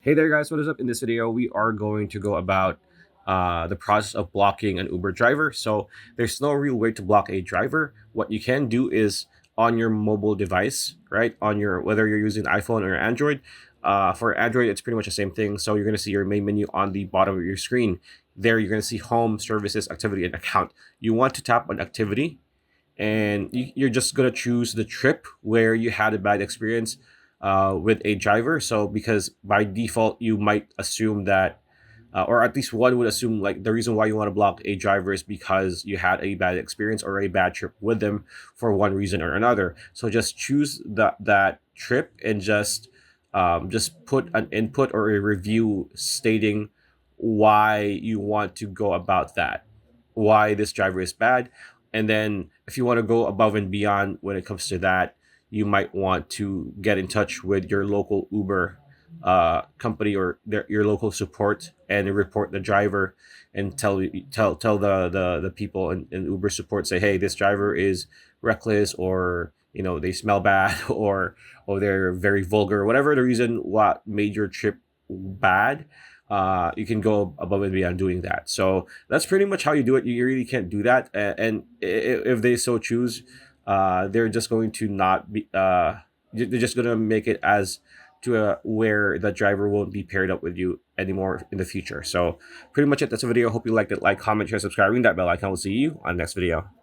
Hey there guys, what is up? In this video, we are going to go about the process of blocking an Uber driver. So there's no real way to block a driver. What you can do is on your mobile device, right? On your, whether you're using iPhone or Android. For Android, it's pretty much the same thing. So you're going to see your main menu on the bottom of your screen. There, you're going to see home, services, activity, and account. You want to tap on activity, and you're just gonna choose the trip where you had a bad experience with a driver. So because by default you might assume that, or at least one would assume, like the reason why you want to block a driver is because you had a bad experience or a bad trip with them for one reason or another. So just choose that trip and just put an input or a review stating why you want to go about that, why this driver is bad. And then if you want to go above and beyond when it comes to that, you might want to get in touch with your local Uber company or your local support and report the driver and tell the people in Uber support, say, hey, this driver is reckless, or they smell bad, or they're very vulgar, whatever the reason what made your trip bad. You can go above and beyond doing that. So that's pretty much how you do it. You really can't do that, and if they so choose, they're just going to not be. They're just gonna make it as to where the driver won't be paired up with you anymore in the future. So pretty much it. That's a video. Hope you liked it. Like, comment, share, subscribe, ring that bell icon. We'll see you on the next video.